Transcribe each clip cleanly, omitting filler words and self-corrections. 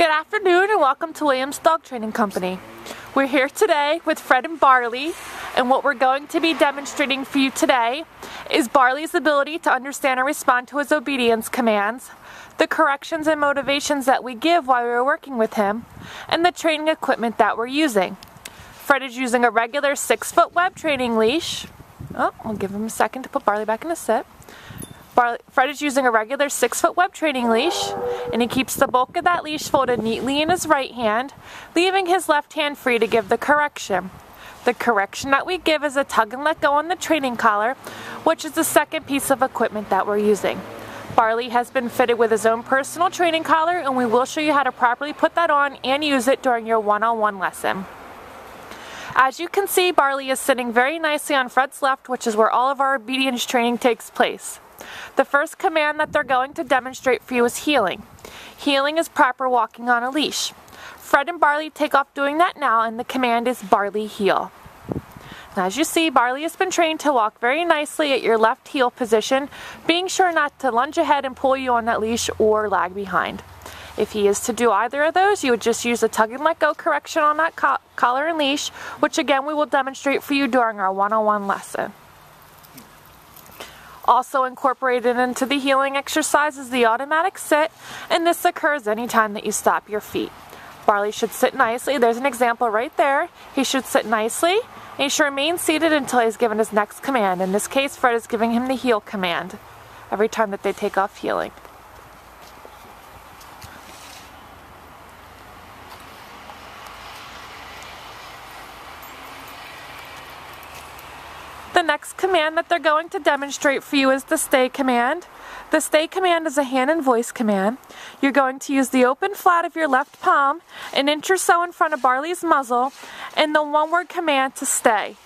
Good afternoon and welcome to Williams Dog Training Company. We're here today with Fred and Barley, and what we're going to be demonstrating for you today is Barley's ability to understand and respond to his obedience commands, the corrections and motivations that we give while we're working with him, and the training equipment that we're using. Fred is using a regular 6-foot web training leash. I'll give him a second to put Barley back in a sit. Fred is using a regular 6-foot web training leash, and he keeps the bulk of that leash folded neatly in his right hand, leaving his left hand free to give the correction. The correction that we give is a tug and let go on the training collar, which is the second piece of equipment that we're using. Barley has been fitted with his own personal training collar, and we will show you how to properly put that on and use it during your one-on-one lesson. As you can see, Barley is sitting very nicely on Fred's left, which is where all of our obedience training takes place. The first command that they're going to demonstrate for you is heeling. Heeling is proper walking on a leash. Fred and Barley take off doing that now, and the command is Barley heel. Now, as you see, Barley has been trained to walk very nicely at your left heel position, being sure not to lunge ahead and pull you on that leash or lag behind. If he is to do either of those, you would just use a tug and let go correction on that collar and leash, which again we will demonstrate for you during our one-on-one lesson. Also incorporated into the heeling exercise is the automatic sit, and this occurs anytime that you stop your feet. Barley should sit nicely. There's an example right there. He should sit nicely, and he should remain seated until he's given his next command. In this case, Fred is giving him the heel command every time that they take off heeling. The next command that they're going to demonstrate for you is the stay command. The stay command is a hand and voice command. You're going to use the open flat of your left palm, an inch or so in front of Barley's muzzle, and the one-word command to stay.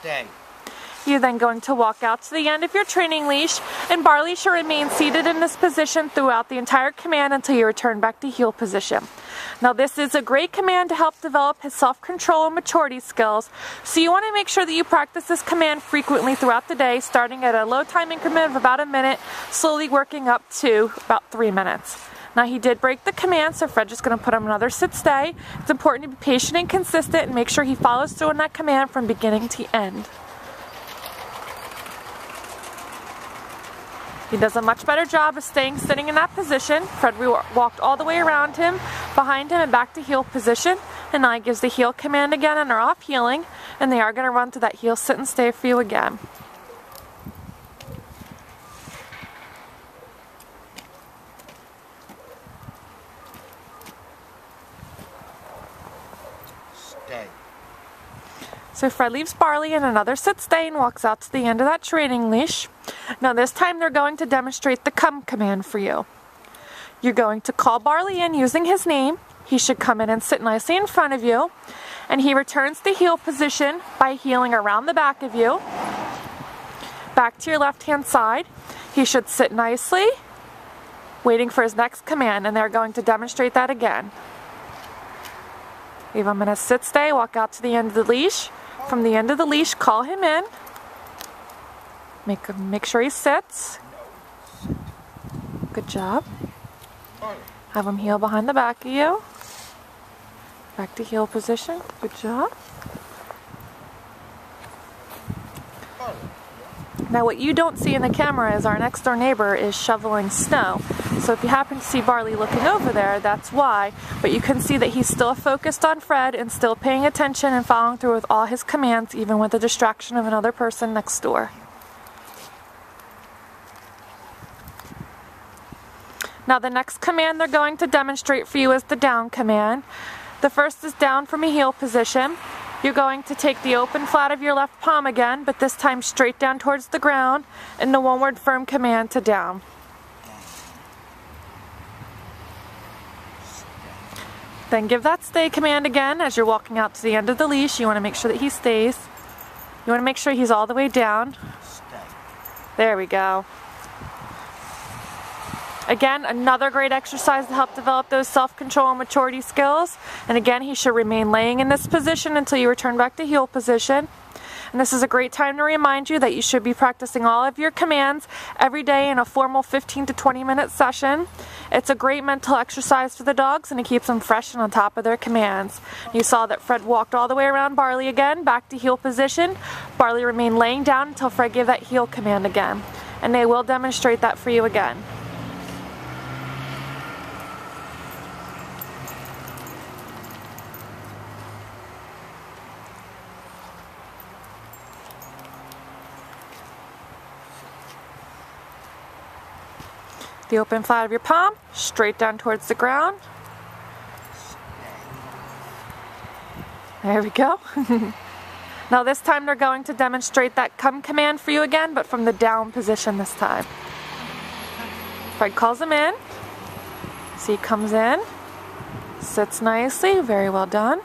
Stay. You're then going to walk out to the end of your training leash, and Barley should remain seated in this position throughout the entire command until you return back to heel position. Now, this is a great command to help develop his self-control and maturity skills, so you want to make sure that you practice this command frequently throughout the day, starting at a low time increment of about a minute, slowly working up to about 3 minutes. Now, he did break the command, so Fred's just going to put him another sit-stay. It's important to be patient and consistent and make sure he follows through on that command from beginning to end. He does a much better job of sitting in that position. Fred walked all the way around him, behind him, and back to heel position. And now he gives the heel command again and are off heeling. And they are going to run to that heel sit and stay for you again. Stay. So Fred leaves Barley in another sit-stay and walks out to the end of that training leash. Now this time they're going to demonstrate the come command for you. You're going to call Barley in using his name. He should come in and sit nicely in front of you. And he returns to heel position by heeling around the back of you. Back to your left-hand side. He should sit nicely, waiting for his next command, and they're going to demonstrate that again. Leave him in a sit-stay, walk out to the end of the leash. From the end of the leash, call him in. Make sure he sits. Good job. Have him heel behind the back of you. Back to heel position. Good job. Now what you don't see in the camera is our next door neighbor is shoveling snow. So if you happen to see Barley looking over there, that's why. But you can see that he's still focused on Fred and still paying attention and following through with all his commands, even with the distraction of another person next door. Now the next command they're going to demonstrate for you is the down command. The first is down from a heel position. You're going to take the open flat of your left palm again, but this time straight down towards the ground, and the one-word firm command to down. Then give that stay command again as you're walking out to the end of the leash. You want to make sure that he stays. You want to make sure he's all the way down. There we go. Again, another great exercise to help develop those self-control and maturity skills. And again, he should remain laying in this position until you return back to heel position. And this is a great time to remind you that you should be practicing all of your commands every day in a formal 15 to 20 minute session. It's a great mental exercise for the dogs, and it keeps them fresh and on top of their commands. You saw that Fred walked all the way around Barley again, back to heel position. Barley remained laying down until Fred gave that heel command again. And they will demonstrate that for you again. The open flat of your palm, straight down towards the ground. There we go. Now this time they're going to demonstrate that come command for you again, but from the down position this time. Fred calls him in. So he comes in, sits nicely, very well done.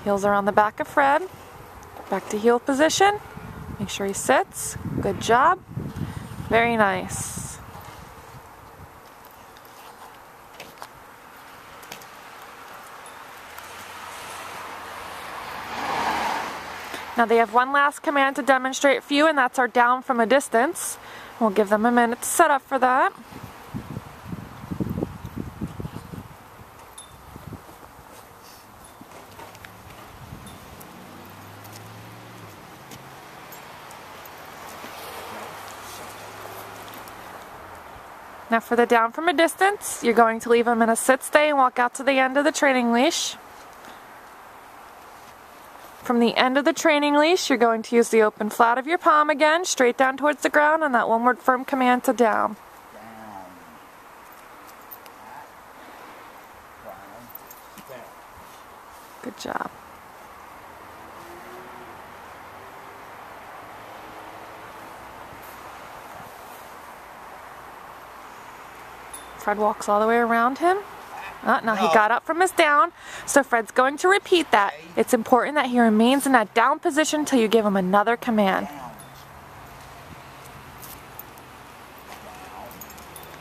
Heels are on the back of Fred. Back to heel position. Make sure he sits. Good job. Very nice. Now they have one last command to demonstrate for you, and that's our down from a distance. We'll give them a minute to set up for that. Now for the down from a distance, you're going to leave them in a sit stay and walk out to the end of the training leash. From the end of the training leash, you're going to use the open flat of your palm again, straight down towards the ground, and that one word firm command to down. Good job. Fred walks all the way around him. Now he got up from his down, so Fred's going to repeat that. It's important that he remains in that down position until you give him another command.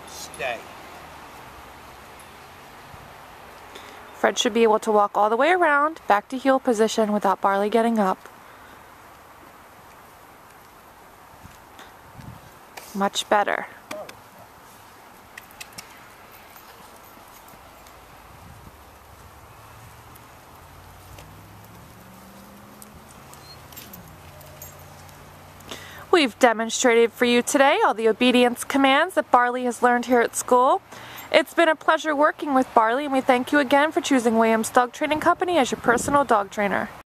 Stay. Fred should be able to walk all the way around, back to heel position without Barley getting up. Much better. We've demonstrated for you today all the obedience commands that Barley has learned here at school. It's been a pleasure working with Barley, and we thank you again for choosing Williams Dog Training Company as your personal dog trainer.